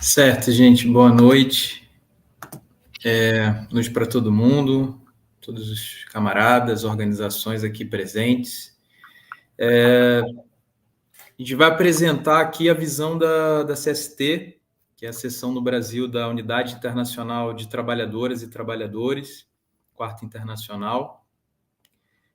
Certo, gente, boa noite. Noite para todo mundo, todos os camaradas, organizações aqui presentes. A gente vai apresentar aqui a visão da CST, que é a seção no Brasil da Unidade Internacional de Trabalhadoras e Trabalhadores, Quarta Internacional,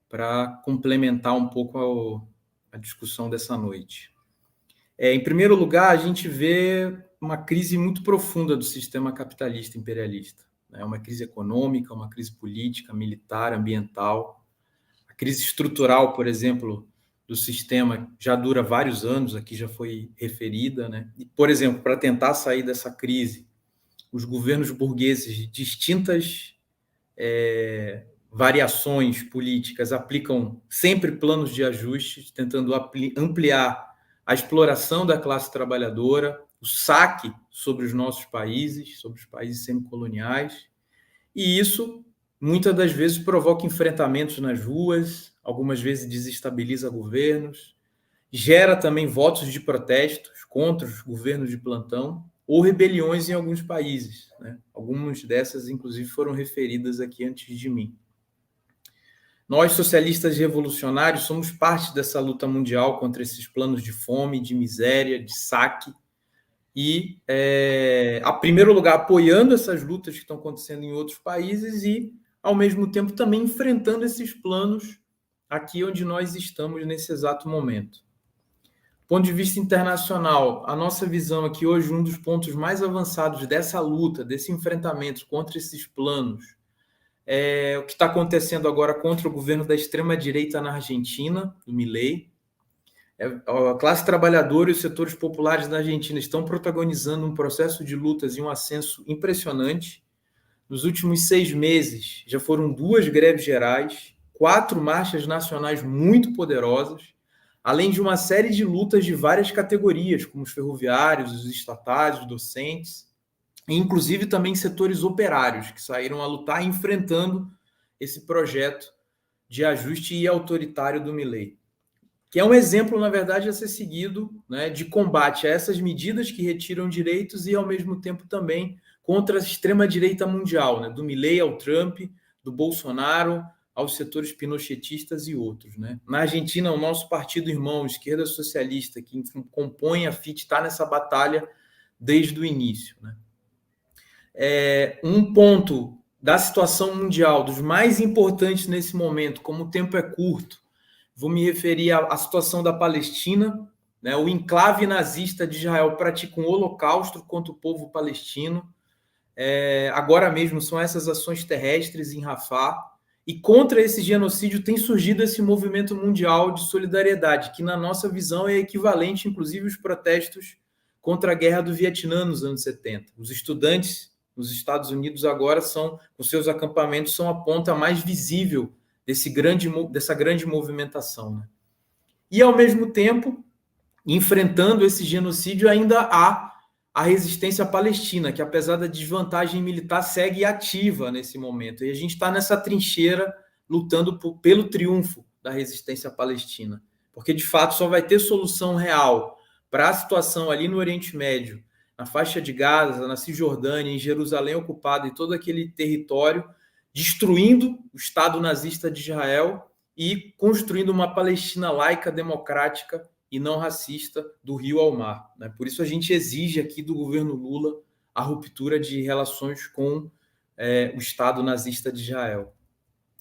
para complementar um pouco a discussão dessa noite. Em primeiro lugar, a gente vê uma crise muito profunda do sistema capitalista imperialista. É uma crise econômica, uma crise política, militar, ambiental. A crise estrutural, por exemplo, do sistema já dura vários anos, aqui já foi referida, né? E, por exemplo, para tentar sair dessa crise, os governos burgueses de distintas variações políticas aplicam sempre planos de ajuste, tentando ampliar a exploração da classe trabalhadora, o saque sobre os nossos países, sobre os países semicoloniais, e isso muitas das vezes provoca enfrentamentos nas ruas, algumas vezes desestabiliza governos, gera também votos de protestos contra os governos de plantão ou rebeliões em alguns países, né? Algumas dessas, inclusive, foram referidas aqui antes de mim. Nós, socialistas revolucionários, somos parte dessa luta mundial contra esses planos de fome, de miséria, de saque, e, a primeiro lugar, apoiando essas lutas que estão acontecendo em outros países e, ao mesmo tempo, também enfrentando esses planos aqui onde nós estamos nesse exato momento. Do ponto de vista internacional, a nossa visão aqui hoje, um dos pontos mais avançados dessa luta, desse enfrentamento contra esses planos, o que está acontecendo agora contra o governo da extrema-direita na Argentina, do Milei. A classe trabalhadora e os setores populares da Argentina estão protagonizando um processo de lutas e um ascenso impressionante. Nos últimos 6 meses, já foram 2 greves gerais, 4 marchas nacionais muito poderosas, além de uma série de lutas de várias categorias, como os ferroviários, os estatais, os docentes, e inclusive também setores operários que saíram a lutar enfrentando esse projeto de ajuste e autoritário do Milei, que é um exemplo, na verdade, a ser seguido, né, de combate a essas medidas que retiram direitos e, ao mesmo tempo, também contra a extrema-direita mundial, né, do Milei ao Trump, do Bolsonaro aos setores pinochetistas e outros, né? Na Argentina, o nosso partido irmão, Esquerda Socialista, que compõe a FIT, está nessa batalha desde o início, né? Um ponto da situação mundial, dos mais importantes nesse momento, como o tempo é curto, vou me referir à situação da Palestina, né? O enclave nazista de Israel pratica um holocausto contra o povo palestino. Agora mesmo são essas ações terrestres em Rafah, e contra esse genocídio tem surgido esse movimento mundial de solidariedade, que na nossa visão é equivalente, inclusive, aos protestos contra a guerra do Vietnã nos anos 70. Os estudantes nos Estados Unidos agora os seus acampamentos são a ponta mais visível dessa grande movimentação, né? E, ao mesmo tempo, enfrentando esse genocídio, ainda há a resistência palestina, que, apesar da desvantagem militar, segue ativa nesse momento. E a gente está nessa trincheira lutando pelo triunfo da resistência palestina, porque, de fato, só vai ter solução real para a situação ali no Oriente Médio, na faixa de Gaza, na Cisjordânia, em Jerusalém ocupada e todo aquele território, destruindo o Estado nazista de Israel e construindo uma Palestina laica, democrática e não racista do rio ao mar, né? Por isso a gente exige aqui do governo Lula a ruptura de relações com o Estado nazista de Israel.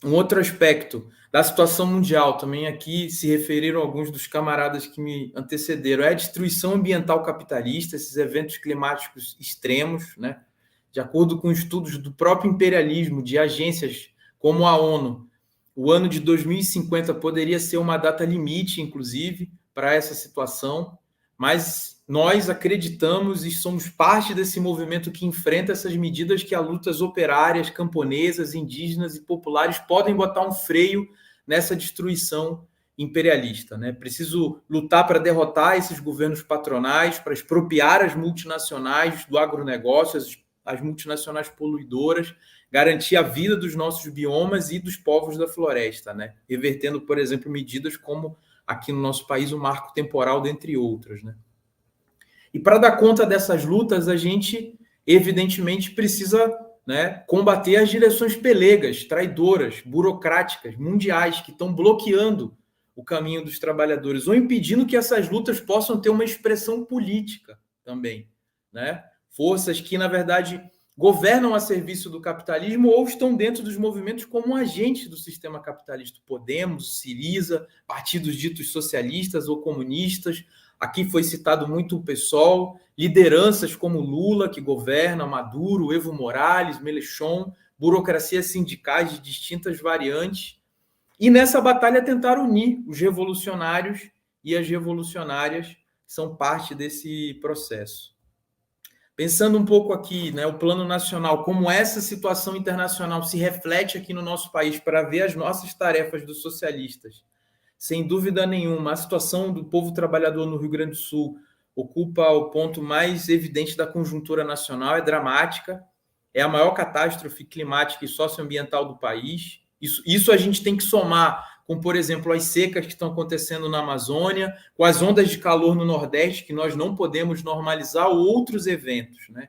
Um outro aspecto da situação mundial, também aqui se referiram alguns dos camaradas que me antecederam, é a destruição ambiental capitalista, esses eventos climáticos extremos, né? De acordo com estudos do próprio imperialismo, de agências como a ONU, o ano de 2050 poderia ser uma data limite, inclusive, para essa situação, mas nós acreditamos e somos parte desse movimento que enfrenta essas medidas que as lutas operárias, camponesas, indígenas e populares podem botar um freio nessa destruição imperialista, né? Preciso lutar para derrotar esses governos patronais, para expropriar as multinacionais do agronegócio, as multinacionais poluidoras, garantir a vida dos nossos biomas e dos povos da floresta, né? Revertendo, por exemplo, medidas como aqui no nosso país o marco temporal, dentre outras, né? E para dar conta dessas lutas, a gente, evidentemente, precisa, né, combater as direções pelegas, traidoras, burocráticas, mundiais, que estão bloqueando o caminho dos trabalhadores, ou impedindo que essas lutas possam ter uma expressão política também, né? Forças que, na verdade, governam a serviço do capitalismo ou estão dentro dos movimentos como agentes do sistema capitalista. Podemos, Siriza, partidos ditos socialistas ou comunistas. Aqui foi citado muito o PSOL, lideranças como Lula, que governa, Maduro, Evo Morales, Melechon, burocracias sindicais de distintas variantes. E nessa batalha tentar unir os revolucionários e as revolucionárias, que são parte desse processo. Pensando um pouco aqui, né, o plano nacional, como essa situação internacional se reflete aqui no nosso país para ver as nossas tarefas dos socialistas. Sem dúvida nenhuma, a situação do povo trabalhador no Rio Grande do Sul ocupa o ponto mais evidente da conjuntura nacional, é dramática, é a maior catástrofe climática e socioambiental do país. Isso a gente tem que somar com, por exemplo, as secas que estão acontecendo na Amazônia, com as ondas de calor no Nordeste, que nós não podemos normalizar, ou outros eventos, né?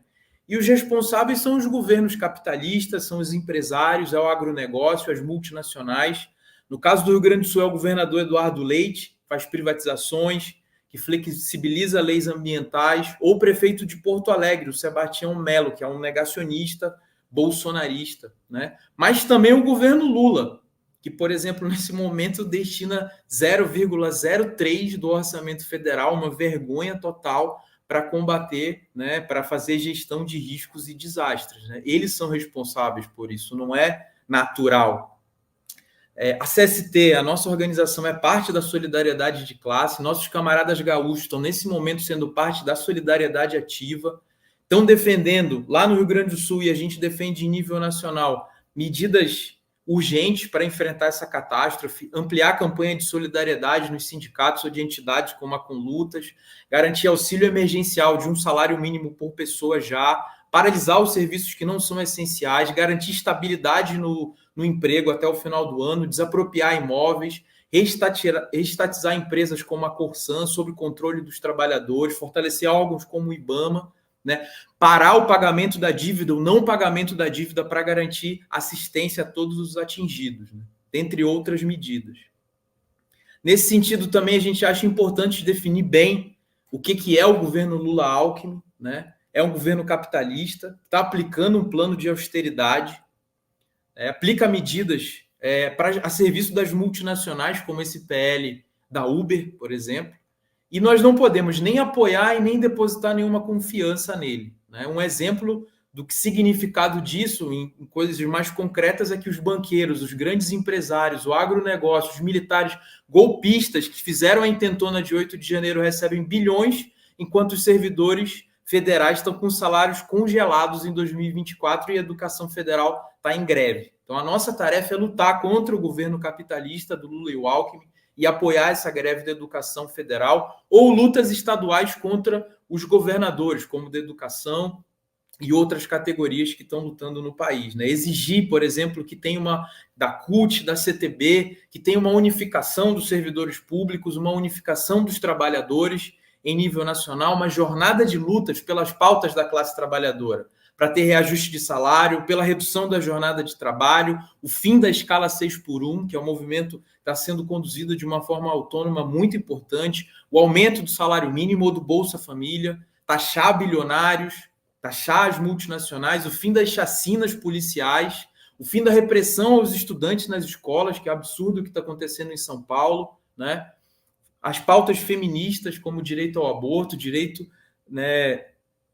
E os responsáveis são os governos capitalistas, são os empresários, é o agronegócio, as multinacionais. No caso do Rio Grande do Sul, é o governador Eduardo Leite, faz privatizações, que flexibiliza leis ambientais, ou o prefeito de Porto Alegre, o Sebastião Melo, que é um negacionista bolsonarista, né? Mas também o governo Lula, que, por exemplo, nesse momento destina 0,03% do orçamento federal, uma vergonha total, para combater, né, para fazer gestão de riscos e desastres, né? Eles são responsáveis por isso, não é natural. A CST, a nossa organização, é parte da solidariedade de classe. Nossos camaradas gaúchos estão, nesse momento, sendo parte da solidariedade ativa, estão defendendo, lá no Rio Grande do Sul, e a gente defende em nível nacional, medidas urgentes para enfrentar essa catástrofe, ampliar a campanha de solidariedade nos sindicatos ou de entidades como a Conlutas, garantir auxílio emergencial de um salário mínimo por pessoa já, paralisar os serviços que não são essenciais, garantir estabilidade no emprego até o final do ano, desapropriar imóveis, reestatizar empresas como a Corsan sob controle dos trabalhadores, fortalecer órgãos como o IBAMA, né? Parar o pagamento da dívida, o não pagamento da dívida para garantir assistência a todos os atingidos, né? Dentre outras medidas. Nesse sentido, também a gente acha importante definir bem o que é o governo Lula-Alckmin, né? É um governo capitalista, está aplicando um plano de austeridade, aplica medidas a serviço das multinacionais, como esse PL da Uber, por exemplo, e nós não podemos nem apoiar e nem depositar nenhuma confiança nele, né? Um exemplo do que significado disso, em coisas mais concretas, é que os banqueiros, os grandes empresários, o agronegócio, os militares golpistas que fizeram a intentona de 8 de janeiro recebem bilhões, enquanto os servidores federais estão com salários congelados em 2024 e a educação federal está em greve. Então, a nossa tarefa é lutar contra o governo capitalista do Lula e o Alckmin e apoiar essa greve da educação federal, ou lutas estaduais contra os governadores, como da educação e outras categorias que estão lutando no país, né? Exigir, por exemplo, que tenha da CUT, da CTB, que tenha uma unificação dos servidores públicos, uma unificação dos trabalhadores em nível nacional, uma jornada de lutas pelas pautas da classe trabalhadora, para ter reajuste de salário, pela redução da jornada de trabalho, o fim da escala 6x1, que é um movimento que está sendo conduzido de uma forma autônoma muito importante, o aumento do salário mínimo ou do Bolsa Família, taxar bilionários, taxar as multinacionais, o fim das chacinas policiais, o fim da repressão aos estudantes nas escolas, que é absurdo o que está acontecendo em São Paulo, né? As pautas feministas, como o direito ao aborto, direito, né,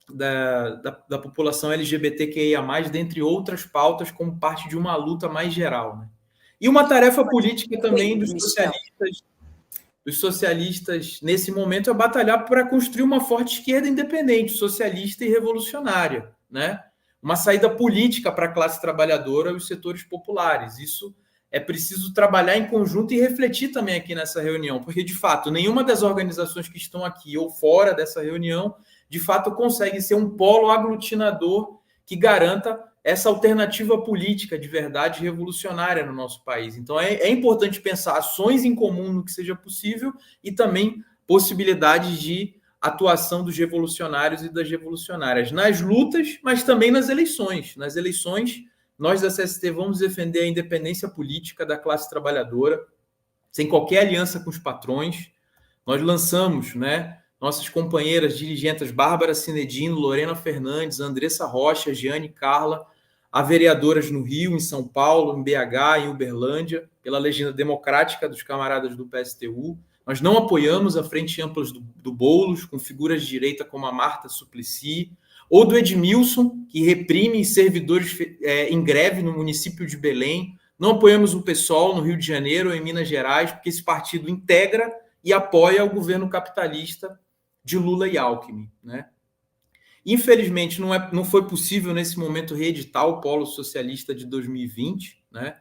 da população LGBTQIA+, dentre outras pautas, como parte de uma luta mais geral, né? E uma tarefa política também dos socialistas, nesse momento, é batalhar para construir uma forte esquerda independente, socialista e revolucionária, né? Uma saída política para a classe trabalhadora e os setores populares. Isso é preciso trabalhar em conjunto e refletir também aqui nessa reunião, porque, de fato, nenhuma das organizações que estão aqui ou fora dessa reunião, de fato, consegue ser um polo aglutinador que garanta essa alternativa política de verdade revolucionária no nosso país. Então, é importante pensar ações em comum no que seja possível e também possibilidades de atuação dos revolucionários e das revolucionárias nas lutas, mas também nas eleições. Nas eleições, nós da CST vamos defender a independência política da classe trabalhadora, sem qualquer aliança com os patrões. Nós lançamos, né, nossas companheiras dirigentes Bárbara Cinedino, Lorena Fernandes, Andressa Rocha, Giane Carla, a vereadoras no Rio, em São Paulo, em BH, em Uberlândia, pela legenda democrática dos camaradas do PSTU. Nós não apoiamos a Frente Ampla do Boulos, com figuras de direita como a Marta Suplicy, ou do Edmilson, que reprime servidores em greve no município de Belém. Não apoiamos o PSOL no Rio de Janeiro ou em Minas Gerais, porque esse partido integra e apoia o governo capitalista de Lula e Alckmin, né? Infelizmente, não foi possível, nesse momento, reeditar o Polo Socialista de 2020, né?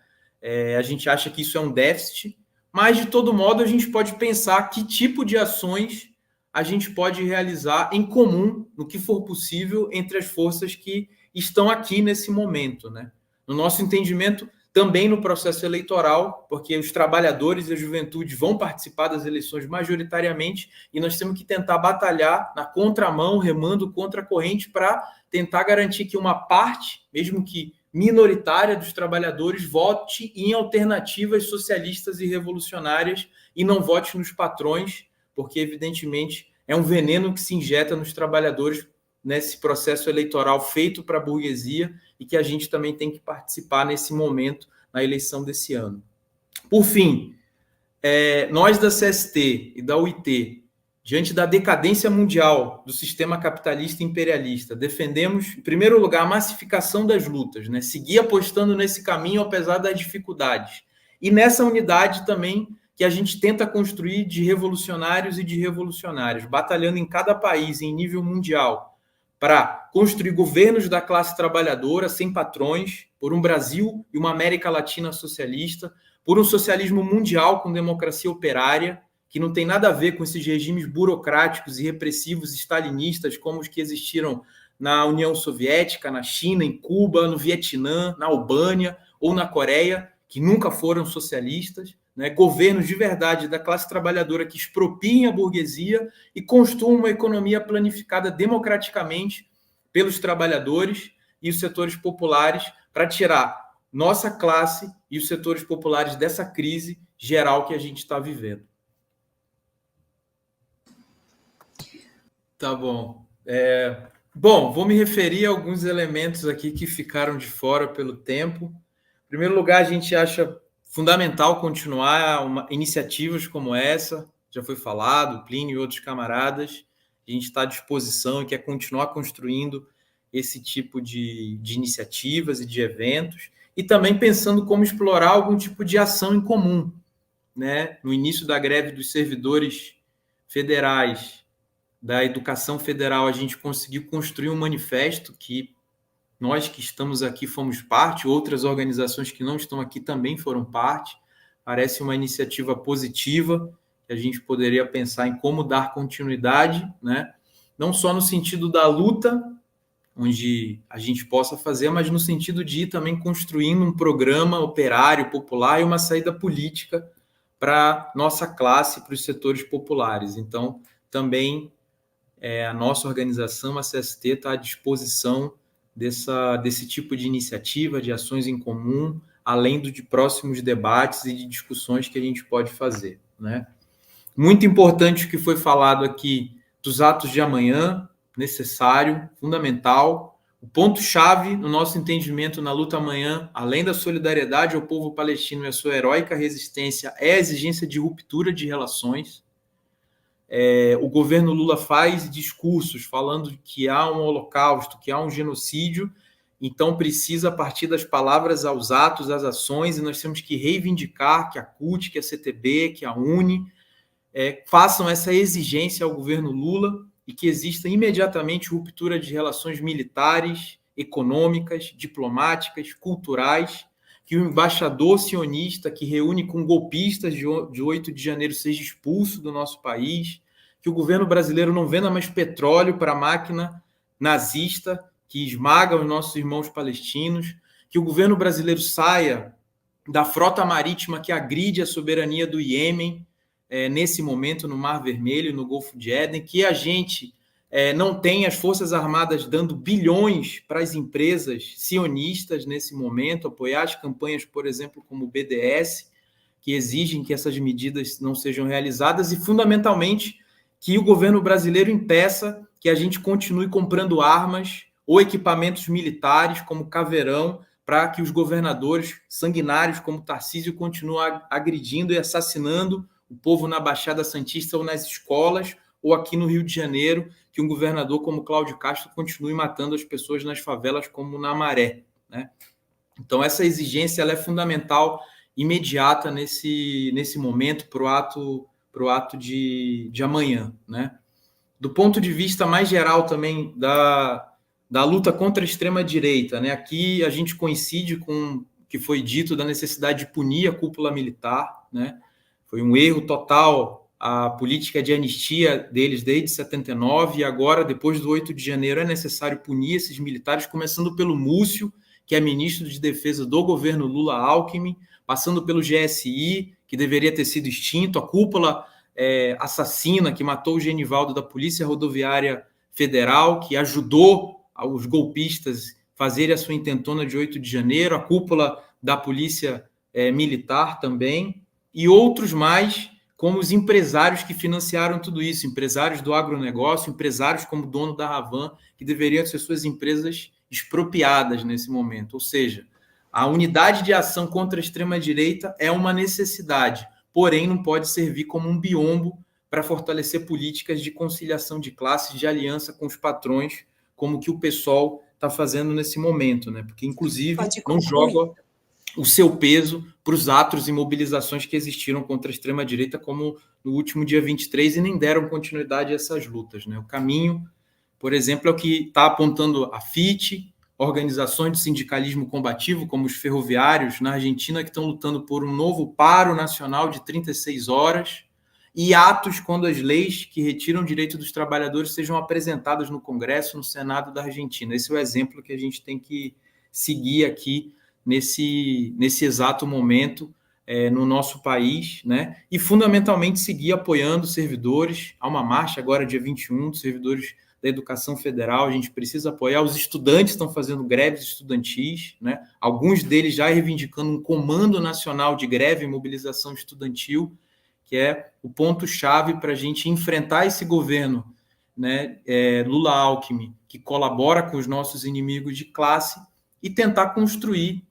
A gente acha que isso é um déficit, mas, de todo modo, a gente pode pensar que tipo de ações a gente pode realizar em comum, no que for possível, entre as forças que estão aqui nesse momento, né? No nosso entendimento, também no processo eleitoral, porque os trabalhadores e a juventude vão participar das eleições majoritariamente e nós temos que tentar batalhar na contramão, remando contra a corrente, para tentar garantir que uma parte, mesmo que minoritária, dos trabalhadores vote em alternativas socialistas e revolucionárias e não vote nos patrões, porque, evidentemente, é um veneno que se injeta nos trabalhadores nesse processo eleitoral feito para a burguesia e que a gente também tem que participar nesse momento, na eleição desse ano. Por fim, nós da CST e da UIT, diante da decadência mundial do sistema capitalista e imperialista, defendemos, em primeiro lugar, a massificação das lutas, né? Seguir apostando nesse caminho, apesar das dificuldades. E nessa unidade também que a gente tenta construir de revolucionários e de revolucionárias, batalhando em cada país, em nível mundial, para construir governos da classe trabalhadora sem patrões, por um Brasil e uma América Latina socialista, por um socialismo mundial com democracia operária, que não tem nada a ver com esses regimes burocráticos e repressivos stalinistas como os que existiram na União Soviética, na China, em Cuba, no Vietnã, na Albânia ou na Coreia, que nunca foram socialistas, né? Governos de verdade da classe trabalhadora que expropiem a burguesia e construam uma economia planificada democraticamente pelos trabalhadores e os setores populares para tirar nossa classe e os setores populares dessa crise geral que a gente está vivendo. Tá bom. Bom, vou me referir a alguns elementos aqui que ficaram de fora pelo tempo. Em primeiro lugar, a gente acha fundamental continuar iniciativas como essa, já foi falado, Plínio e outros camaradas. A gente está à disposição e quer continuar construindo esse tipo de iniciativas e de eventos, e também pensando como explorar algum tipo de ação em comum, né? No início da greve dos servidores federais da educação federal, a gente conseguiu construir um manifesto que nós que estamos aqui fomos parte, outras organizações que não estão aqui também foram parte. Parece uma iniciativa positiva, que a gente poderia pensar em como dar continuidade, né? Não só no sentido da luta, onde a gente possa fazer, mas no sentido de ir também construindo um programa operário, popular e uma saída política para nossa classe, para os setores populares. Então, também a nossa organização, a CST, está à disposição desse tipo de iniciativa, de ações em comum, além de próximos debates e de discussões que a gente pode fazer, né? Muito importante o que foi falado aqui dos atos de amanhã, necessário, fundamental. O ponto-chave no nosso entendimento na luta amanhã, além da solidariedade ao povo palestino e a sua heróica resistência, é a exigência de ruptura de relações. O governo Lula faz discursos falando que há um holocausto, que há um genocídio, então precisa partir das palavras aos atos, às ações, e nós temos que reivindicar que a CUT, que a CTB, que a UNE façam essa exigência ao governo Lula e que exista imediatamente ruptura de relações militares, econômicas, diplomáticas, culturais, que o embaixador sionista que reúne com golpistas de 8 de janeiro seja expulso do nosso país, que o governo brasileiro não venda mais petróleo para a máquina nazista que esmaga os nossos irmãos palestinos, que o governo brasileiro saia da frota marítima que agride a soberania do Iêmen, nesse momento no Mar Vermelho, no Golfo de Éden, que a gente não tem as Forças Armadas dando bilhões para as empresas sionistas nesse momento, apoiar as campanhas, por exemplo, como o BDS, que exigem que essas medidas não sejam realizadas, e, fundamentalmente, que o governo brasileiro impeça que a gente continue comprando armas ou equipamentos militares, como Caveirão, para que os governadores sanguinários, como Tarcísio, continuem agredindo e assassinando o povo na Baixada Santista ou nas escolas, ou aqui no Rio de Janeiro, que um governador como Cláudio Castro continue matando as pessoas nas favelas, como na Maré, né? Então, essa exigência ela é fundamental, imediata nesse momento, para o ato de amanhã, né? Do ponto de vista mais geral também da luta contra a extrema-direita, né? Aqui a gente coincide com o que foi dito da necessidade de punir a cúpula militar, né? Foi um erro total a política de anistia deles desde 79, e agora, depois do 8 de janeiro, é necessário punir esses militares, começando pelo Múcio, que é ministro de Defesa do governo Lula-Alckmin, passando pelo GSI, que deveria ter sido extinto, a cúpula assassina que matou o Genivaldo da Polícia Rodoviária Federal, que ajudou os golpistas fazerem a sua intentona de 8 de janeiro, a cúpula da Polícia Militar também, e outros mais, como os empresários que financiaram tudo isso, empresários do agronegócio, empresários como o dono da Ravan, que deveriam ser suas empresas expropriadas nesse momento. Ou seja, a unidade de ação contra a extrema-direita é uma necessidade, porém não pode servir como um biombo para fortalecer políticas de conciliação de classes, de aliança com os patrões, como que o PSOL está fazendo nesse momento, né? Porque, inclusive, não joga o seu peso para os atos e mobilizações que existiram contra a extrema-direita, como no último dia 23, e nem deram continuidade a essas lutas, né? O caminho, por exemplo, é o que está apontando a FIT, organizações de sindicalismo combativo, como os ferroviários na Argentina, que estão lutando por um novo paro nacional de 36 horas, e atos quando as leis que retiram o direito dos trabalhadores sejam apresentadas no Congresso, no Senado da Argentina. Esse é o exemplo que a gente tem que seguir aqui nesse exato momento no nosso país, né? E, fundamentalmente, seguir apoiando servidores. Há uma marcha agora, dia 21, dos servidores da educação federal. A gente precisa apoiar. Os estudantes estão fazendo greves estudantis, né? Alguns deles já reivindicando um comando nacional de greve e mobilização estudantil, que é o ponto-chave para a gente enfrentar esse governo, né? Lula-Alckmin, que colabora com os nossos inimigos de classe, e tentar construir,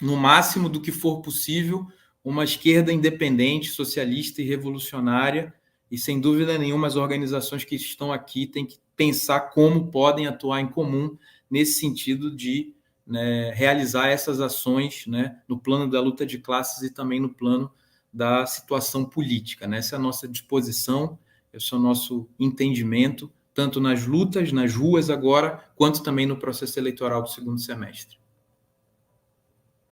no máximo do que for possível, uma esquerda independente, socialista e revolucionária. E, sem dúvida nenhuma, as organizações que estão aqui têm que pensar como podem atuar em comum nesse sentido de, né, realizar essas ações, né, no plano da luta de classes e também no plano da situação política, né? Essa é a nossa disposição, esse é o nosso entendimento, tanto nas lutas, nas ruas agora, quanto também no processo eleitoral do segundo semestre.